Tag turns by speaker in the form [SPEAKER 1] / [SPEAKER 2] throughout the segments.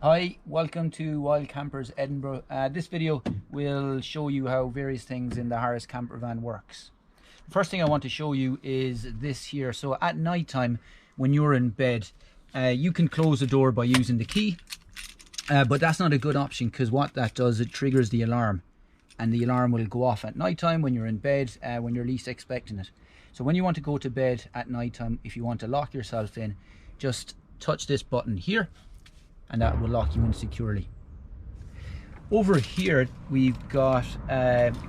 [SPEAKER 1] Hi, welcome to Wild Campers Edinburgh. This video will show you how various things in the Harris camper van works. The first thing I want to show you is this here. So at night time when you're in bed, you can close the door by using the key, but that's not a good option because what that does, it triggers the alarm, and the alarm will go off at night time when you're in bed, when you're least expecting it. So when you want to go to bed at night time, if you want to lock yourself in, just touch this button here and that will lock you in securely. Over here we've got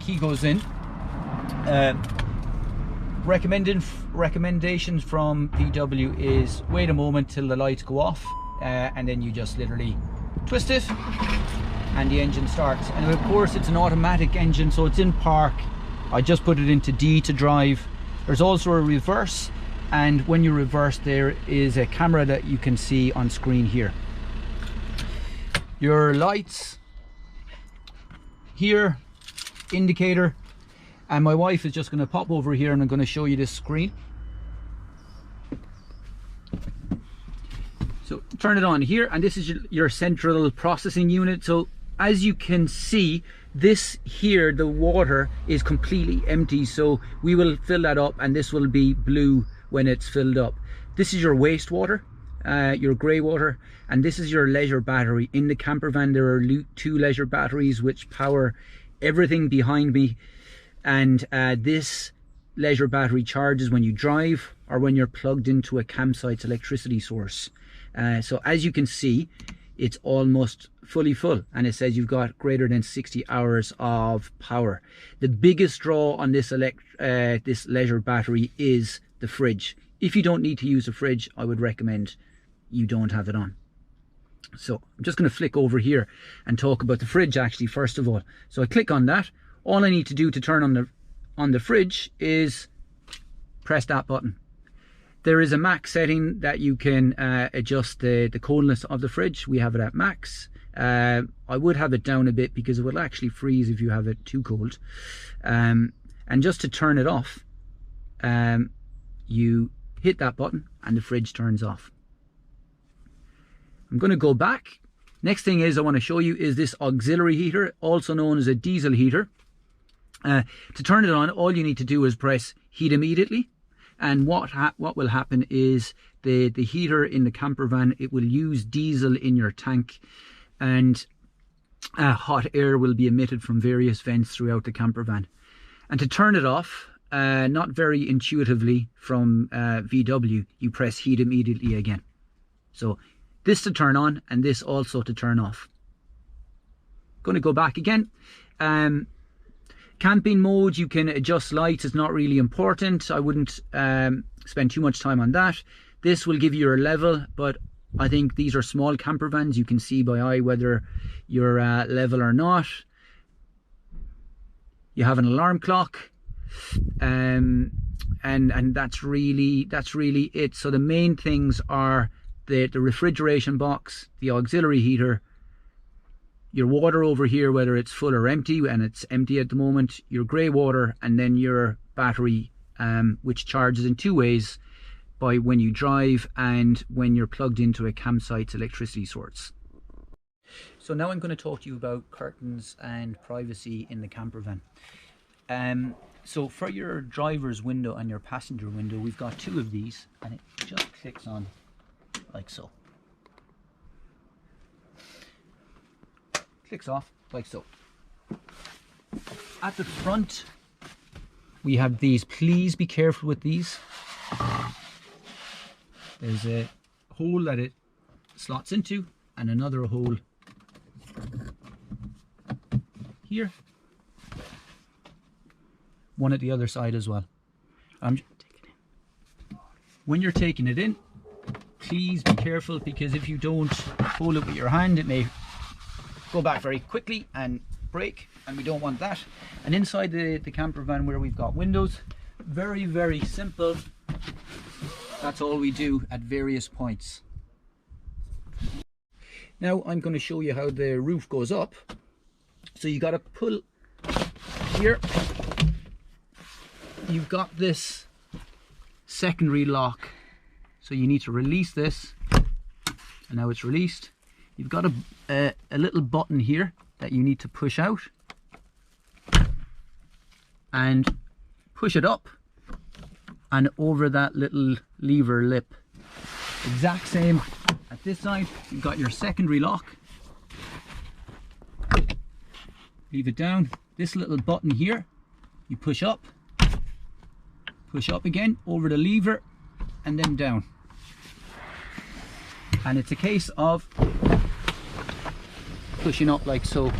[SPEAKER 1] key goes in. Recommendations from VW is wait a moment till the lights go off, and then you just literally twist it and the engine starts. And of course it's an automatic engine, so it's in park. I just put it into D to drive. There's also a reverse, and when you reverse there is a camera that you can see on screen here. Your lights here, indicator, and my wife is just going to pop over here and I'm going to show you this screen. So turn it on here, and this is your central processing unit. So as you can see, this here, the water is completely empty, so we will fill that up and this will be blue when it's filled up. This is your wastewater, your grey water, and this is your leisure battery. In the camper van there are two leisure batteries which power everything behind me, and this leisure battery charges when you drive or when you're plugged into a campsite's electricity source. So as you can see, it's almost fully full, and it says you've got greater than 60 hours of power. The biggest draw on this leisure battery is the fridge. If you don't need to use a fridge, I would recommend you don't have it on. So I'm just going to flick over here and talk about the fridge actually first of all. So I click on that. All I need to do to turn on the fridge is press that button. There is a max setting that you can adjust the coldness of the fridge. We have it at max. I would have it down a bit because it will actually freeze if you have it too cold. And just to turn it off, you hit that button and the fridge turns off. I'm going to go back. Next thing is I want to show you is this auxiliary heater, also known as a diesel heater. To turn it on, all you need to do is press heat immediately, and what will happen is the heater in the camper van, it will use diesel in your tank, and hot air will be emitted from various vents throughout the camper van. And to turn it off, not very intuitively from VW, you press heat immediately again. So this to turn on and this also to turn off. Going to go back again. Camping mode, you can adjust lights. It's not really important. I wouldn't spend too much time on that. This will give you your level, but I think these are small camper vans. You can see by eye whether you're level or not. You have an alarm clock, and that's really it. So the main things are the refrigeration box, the auxiliary heater, your water over here, whether it's full or empty, and it's empty at the moment, your grey water, and then your battery, which charges in two ways, by when you drive and when you're plugged into a campsite's electricity source. So now I'm going to talk to you about curtains and privacy in the camper van. So for your driver's window and your passenger window, we've got two of these, and it just clicks on like so. Clicks off like so. At the front we have these. Please be careful with these. There's a hole that it slots into and another hole here, one at the other side as well. When you're taking it in, please be careful, because if you don't hold it with your hand, it may go back very quickly and break, and we don't want that. And inside the camper van, where we've got windows, very simple. That's all we do at various points. Now I'm going to show you how the roof goes up. So you got to pull here. You've got this secondary lock, so you need to release this, and now it's released. you've got a little button here that you need to push out and push it up and over that little lever lip. Exact same at this side. You've got your secondary lock. Leave it down. This little button here, you push up again over the lever and then down. And it's a case of pushing up like so.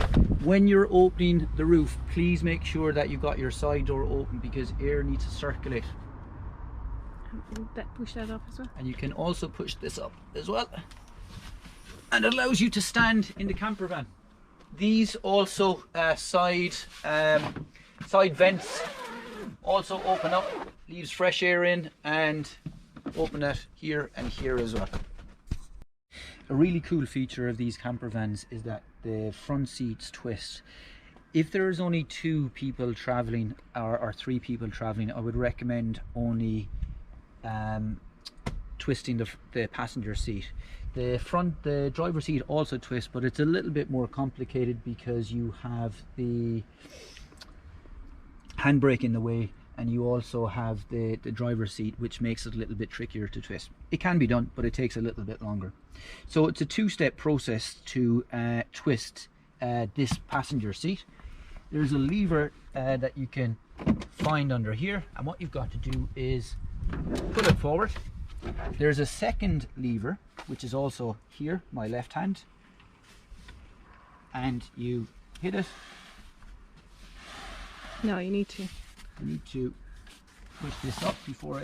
[SPEAKER 1] When you're opening the roof, please make sure that you've got your side door open because air needs to circulate.
[SPEAKER 2] Push that up as well.
[SPEAKER 1] And you can also push this up as well. And it allows you to stand in the camper van. These also side vents also open up, leaves fresh air in, and open that here and here as well. A really cool feature of these camper vans is that the front seats twist. If there's only 2 people traveling or 3 people traveling, I would recommend only twisting the passenger seat. The driver's seat also twists, but it's a little bit more complicated because you have the handbrake in the way and you also have the driver's seat, which makes it a little bit trickier to twist. It can be done, but it takes a little bit longer. So it's a 2-step process to twist this passenger seat. There's a lever that you can find under here, and what you've got to do is put it forward. There's a second lever which is also here, my left hand, and you hit it.
[SPEAKER 2] No, you need to.
[SPEAKER 1] I need to push this up before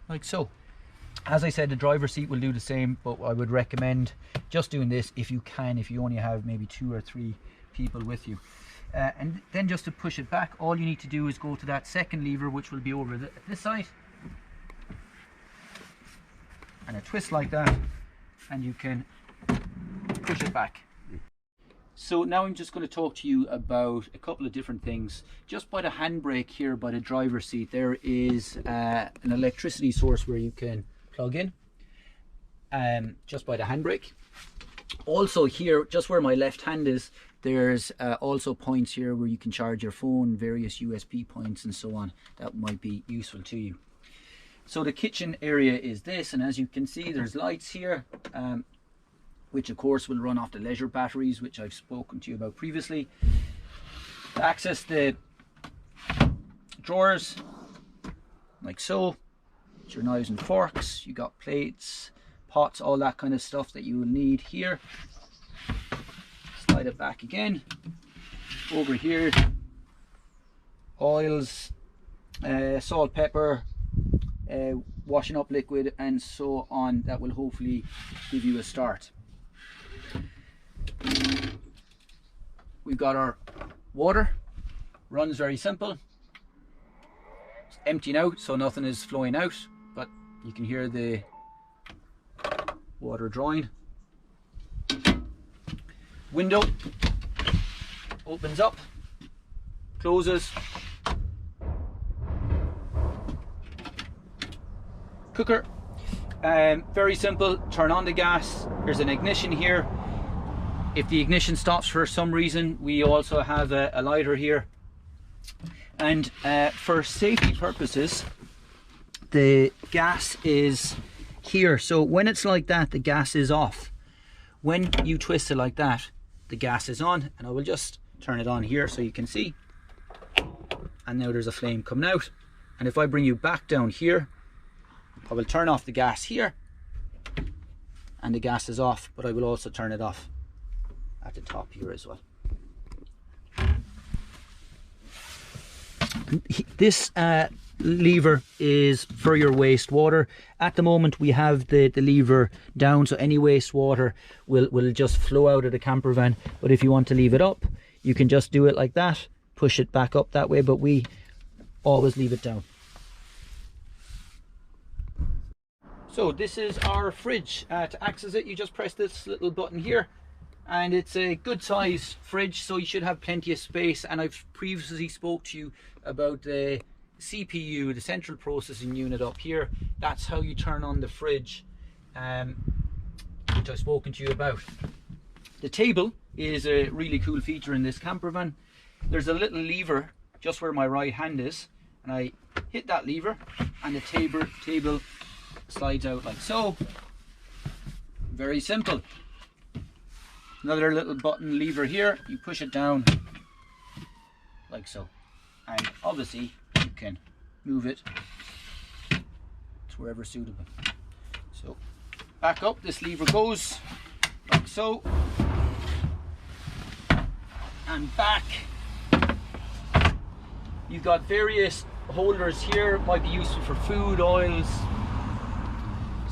[SPEAKER 1] like so. As I said, the driver's seat will do the same, but I would recommend just doing this if you can, if you only have maybe 2 or 3 people with you. And then just to push it back, all you need to do is go to that second lever, which will be over this side, and a twist like that, and you can push it back. So now I'm just going to talk to you about a couple of different things. Just by the handbrake here, by the driver's seat, there is an electricity source where you can plug in, just by the handbrake. Also here, just where my left hand is, there's also points here where you can charge your phone, various USB points and so on. That might be useful to you. So the kitchen area is this, and as you can see, there's lights here, which of course will run off the leisure batteries, which I've spoken to you about previously. To access the drawers, like so, it's your knives and forks, you got plates, pots, all that kind of stuff that you will need here. Slide it back again. Over here, oils, salt, pepper, washing up liquid and so on, that will hopefully give you a start. We've got our water, runs very simple. It's emptying out, so nothing is flowing out, but you can hear the water drawing. Window opens up, closes. Cooker, very simple. Turn on the gas. There's an ignition here. If the ignition stops for some reason, we also have a lighter here. And for safety purposes, the gas is here. So when it's like that, the gas is off. When you twist it like that, the gas is on, and I will just turn it on here so you can see. And now there's a flame coming out. And if I bring you back down here, I will turn off the gas here, and the gas is off, but I will also turn it off at the top here as well. This lever is for your wastewater. At the moment we have the lever down, so any wastewater will just flow out of the camper van, but if you want to leave it up, you can just do it like that, push it back up that way, but we always leave it down. So this is our fridge. To access it, you just press this little button here and it's a good sized fridge, so you should have plenty of space. And I've previously spoke to you about the CPU, the central processing unit up here. That's how you turn on the fridge, which I've spoken to you about. The table is a really cool feature in this camper van. There's a little lever just where my right hand is, and I hit that lever and the table slides out like so. Very simple. Another little button lever here, you push it down like so, and obviously you can move it to wherever suitable. So back up, this lever goes like so, and back. You've got various holders here, might be useful for food, oils,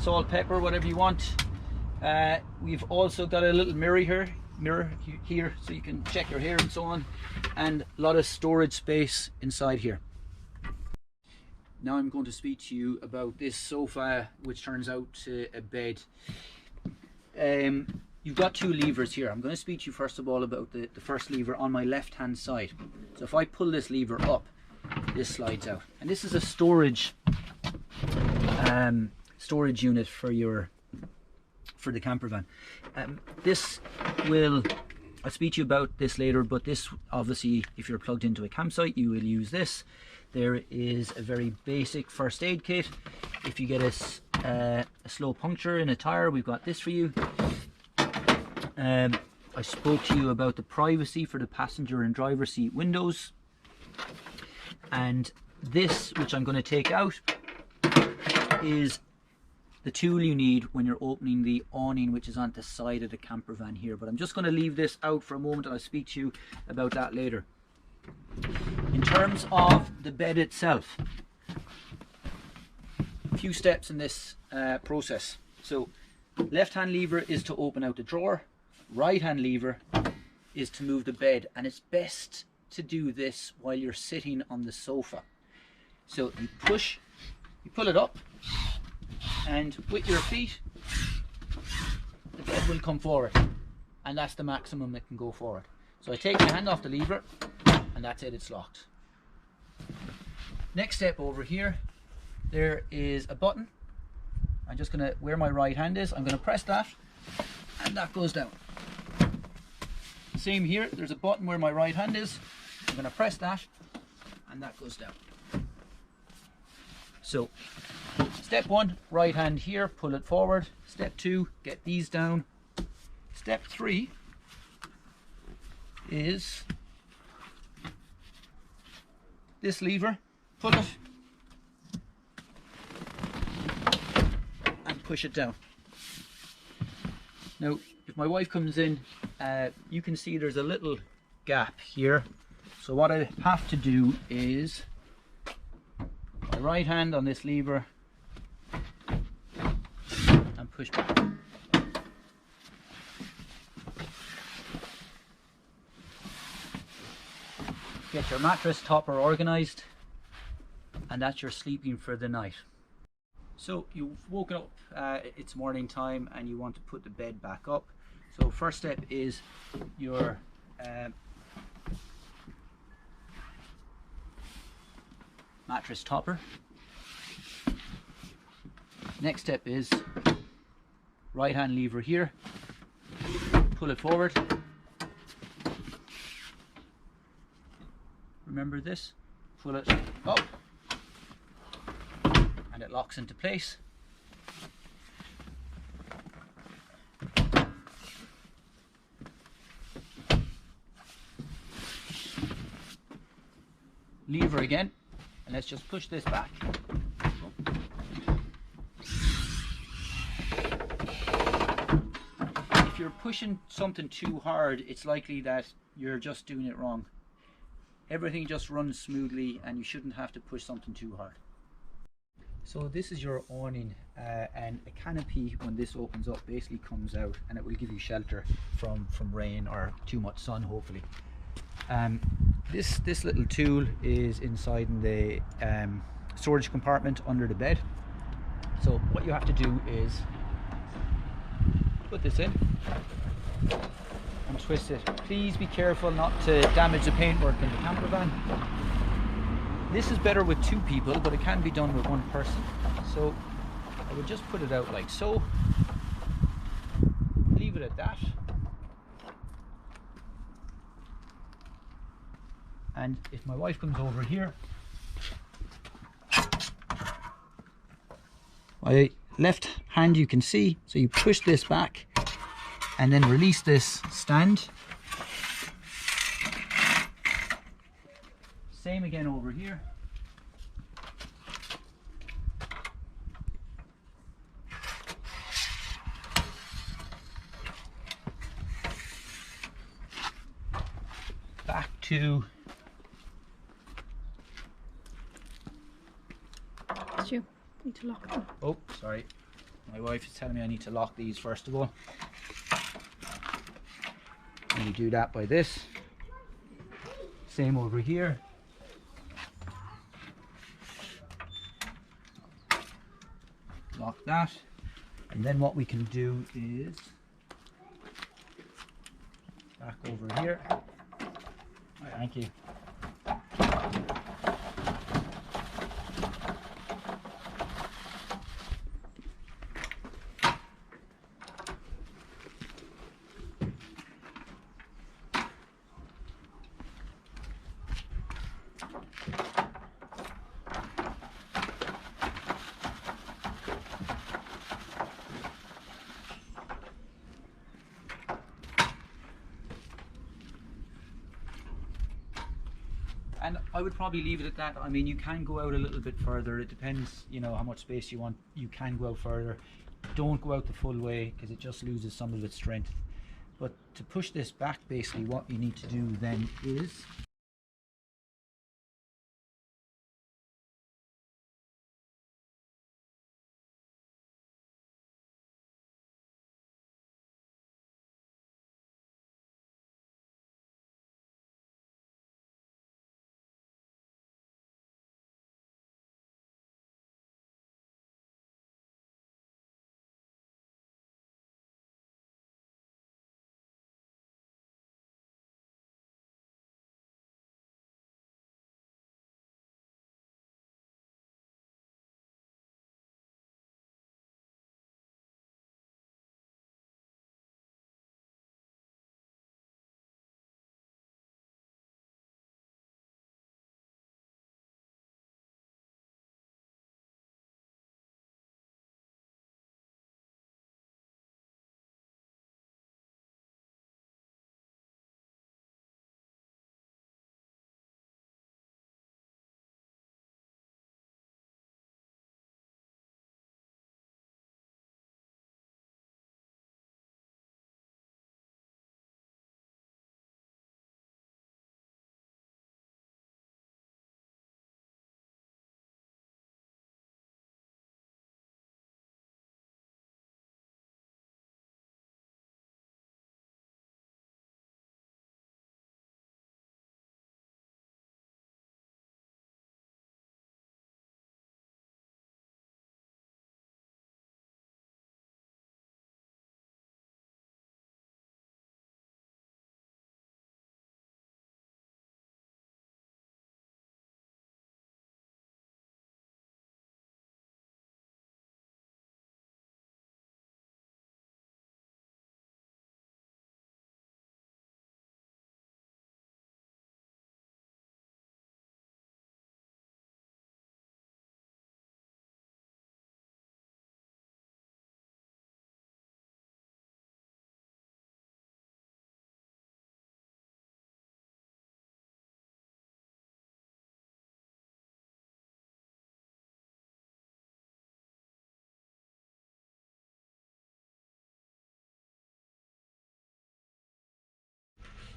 [SPEAKER 1] salt, pepper, whatever you want. We've also got a little mirror here, so you can check your hair and so on, and a lot of storage space inside here. Now I'm going to speak to you about this sofa, which turns out to a bed. You've got two levers here. I'm going to speak to you first of all about the first lever on my left hand side. So if I pull this lever up, this slides out, and this is a storage unit for the camper van. This will, I'll speak to you about this later, but this obviously, if you're plugged into a campsite, you will use this. There is a very basic first aid kit. If you get a slow puncture in a tire, we've got this for you. I spoke to you about the privacy for the passenger and driver seat windows, and this, which I'm going to take out, is the tool you need when you're opening the awning, which is on the side of the camper van here. But I'm just going to leave this out for a moment, and I'll speak to you about that later. In terms of the bed itself, a few steps in this process. So left hand lever is to open out the drawer, right hand lever is to move the bed, and it's best to do this while you're sitting on the sofa. So you pull it up, and with your feet the bed will come forward, and that's the maximum it can go forward. So I take my hand off the lever, and that's it, it's locked. Next step over here, there is a button. I'm just going to, where my right hand is, I'm going to press that, and that goes down. Same here, there's a button where my right hand is. I'm going to press that, and that goes down. So step one, right hand here, pull it forward. Step two, get these down. Step three is this lever, pull it and push it down. Now if my wife comes in, you can see there's a little gap here. So what I have to do is my right hand on this lever and push back. Get your mattress topper organized, and that's your sleeping for the night. So you've woken up, it's morning time, and you want to put the bed back up. So first step is your mattress topper. Next step is right hand lever here, pull it forward. Remember this, pull it up, and it locks into place. Lever again, and let's just push this back. If you're pushing something too hard, it's likely that you're just doing it wrong. Everything just runs smoothly, and you shouldn't have to push something too hard. So this is your awning, and a canopy, when this opens up, basically comes out, and it will give you shelter from rain or too much sun, hopefully. This little tool is inside in the storage compartment under the bed. So what you have to do is put this in, and twist it. Please be careful not to damage the paintwork in the camper van. This is better with 2 people, but it can be done with 1 person. So I would just put it out like so. Leave it at that. And if my wife comes over here, my left hand you can see, so you push this back and then release this stand. Same again over here. Back to...
[SPEAKER 2] It's you. Need to lock them.
[SPEAKER 1] Oh, sorry. My wife is telling me I need to lock these first of all. And we do that by this. Same over here. Lock that. And then what we can do is back over here. Thank you. And I would probably leave it at that. I mean, you can go out a little bit further. It depends, you know, how much space you want. You can go out further. Don't go out the full way because it just loses some of its strength. But to push this back, basically what you need to do then is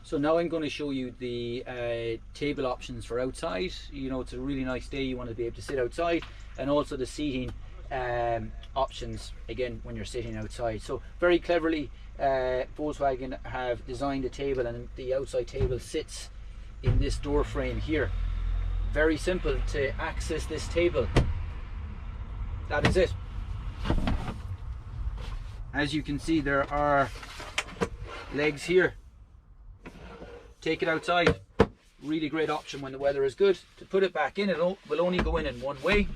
[SPEAKER 1] So now I'm going to show you the table options for outside. You know, it's a really nice day, you want to be able to sit outside, and also the seating options again when you're sitting outside. So very cleverly Volkswagen have designed a table, and the outside table sits in this door frame here. Very simple to access this table. That is it. As you can see, there are legs here take it outside. Really great option when the weather is good. To put it back in, it will only go in one way.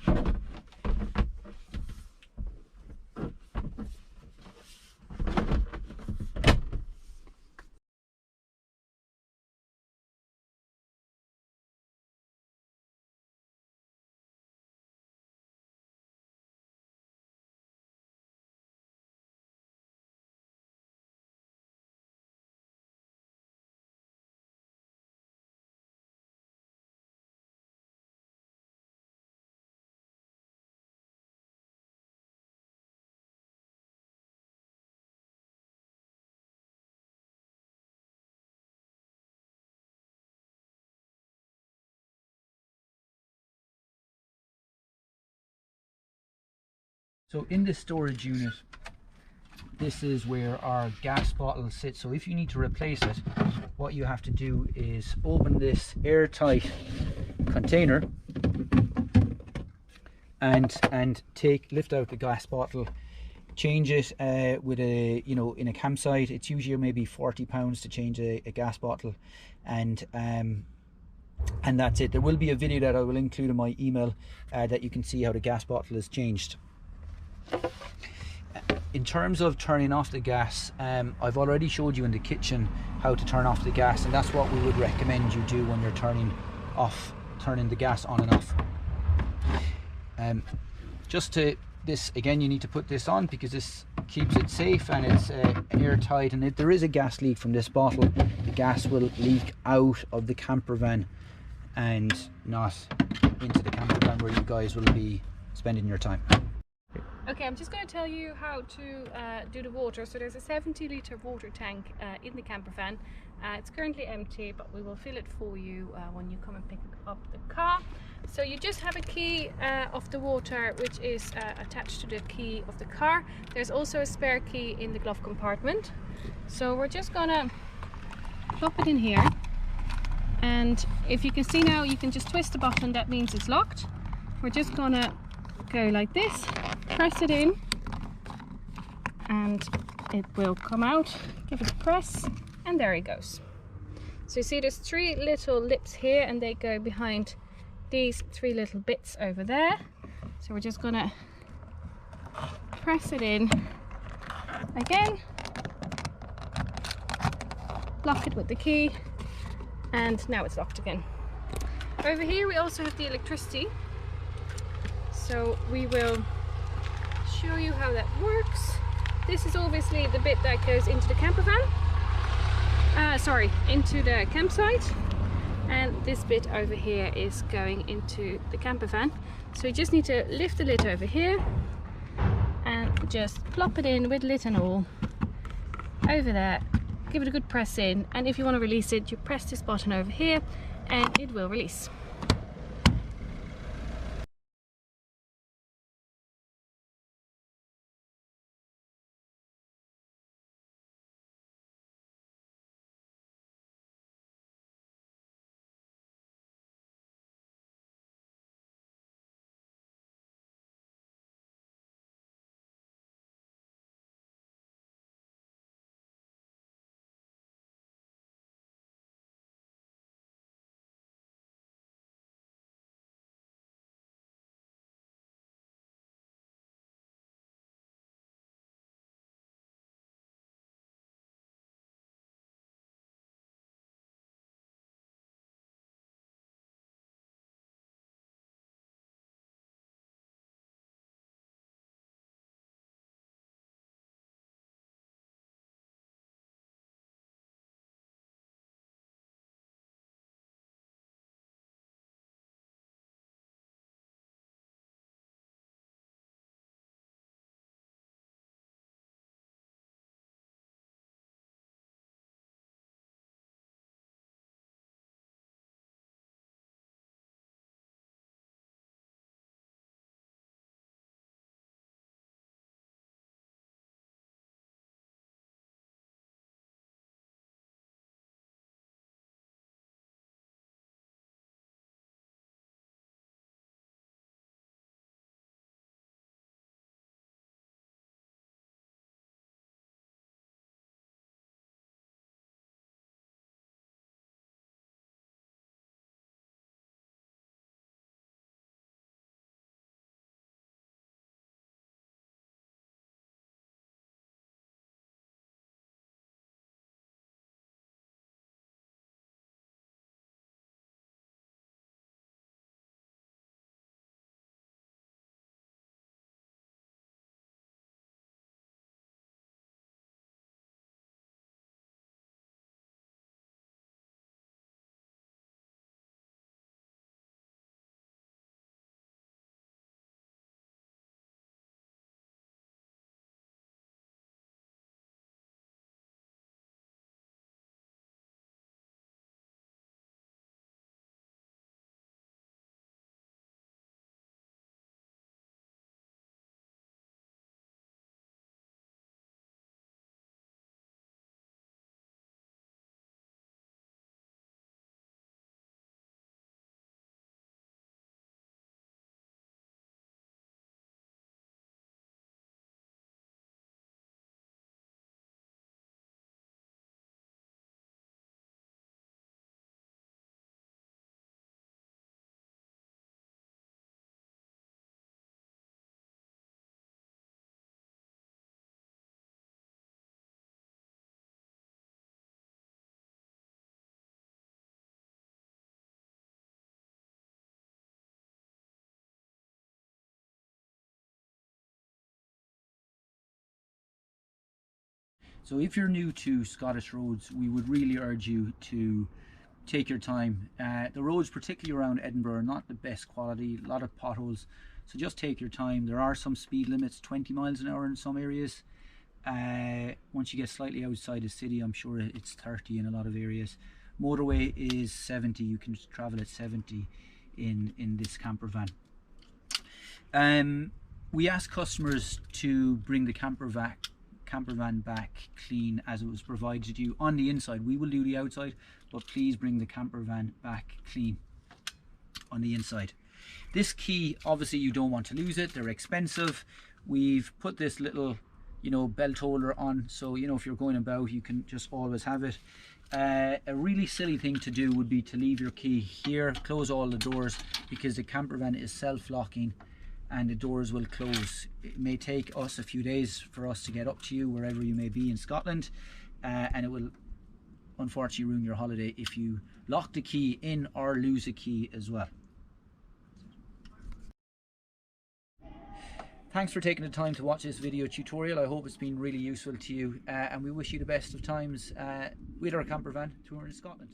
[SPEAKER 1] So in this storage unit, this is where our gas bottle sits. So if you need to replace it, what you have to do is open this airtight container and lift out the gas bottle, change it with a, in a campsite. It's usually maybe £40 to change a gas bottle, and that's it. There will be a video that I will include in my email that you can see how the gas bottle is changed. In terms of turning off the gas, I've already showed you in the kitchen how to turn off the gas, and that's what we would recommend you do when you're turning the gas on and off. This again, you need to put this on because this keeps it safe, and it's airtight, and if there is a gas leak from this bottle, the gas will leak out of the camper van and not into the camper van where you guys will be spending your time.
[SPEAKER 2] Okay, I'm just going to tell you how to do the water. So there's a 70-litre water tank in the camper van. It's currently empty, but we will fill it for you when you come and pick up the car. So you just have a key of the water, which is attached to the key of the car. There's also a spare key in the glove compartment. So we're just gonna plop it in here, and if you can see now, you can just twist the button. That means it's locked. We're just gonna go like this, press it in, and it will come out. Give it a press, and there it goes. So you see there's 3 little lips here, and they go behind these 3 little bits over there. So we're just gonna press it in again, lock it with the key, and now it's locked again. Over here we also have the electricity, so we will show you how that works. This is obviously the bit that goes into the camper van, into the campsite, and this bit over here is going into the camper van. So you just need to lift the lid over here and just plop it in with lid and all over there. Give it a good press in, and if you want to release it, you press this button over here and it will release.
[SPEAKER 1] So if you're new to Scottish roads, we would really urge you to take your time. The roads, particularly around Edinburgh, are not the best quality, a lot of potholes, so just take your time. There are some speed limits, 20 miles an hour in some areas. Once you get slightly outside the city, I'm sure it's 30 in a lot of areas. Motorway is 70, you can travel at 70 in this camper van. We ask customers to bring the camper van back clean as it was provided to you on the inside. We will do the outside, but please bring the camper van back clean on the inside. This key, obviously you don't want to lose it, they're expensive. We've put this little, you know, belt holder on, so you know, if you're going about, you can just always have it. A really silly thing to do would be to leave your key here, close all the doors, because the camper van is self-locking and the doors will close. It may take us a few days for us to get up to you wherever you may be in Scotland, and it will unfortunately ruin your holiday if you lock the key in or lose a key as well. Thanks for taking the time to watch this video tutorial. I hope it's been really useful to you, and we wish you the best of times with our camper van touring in Scotland.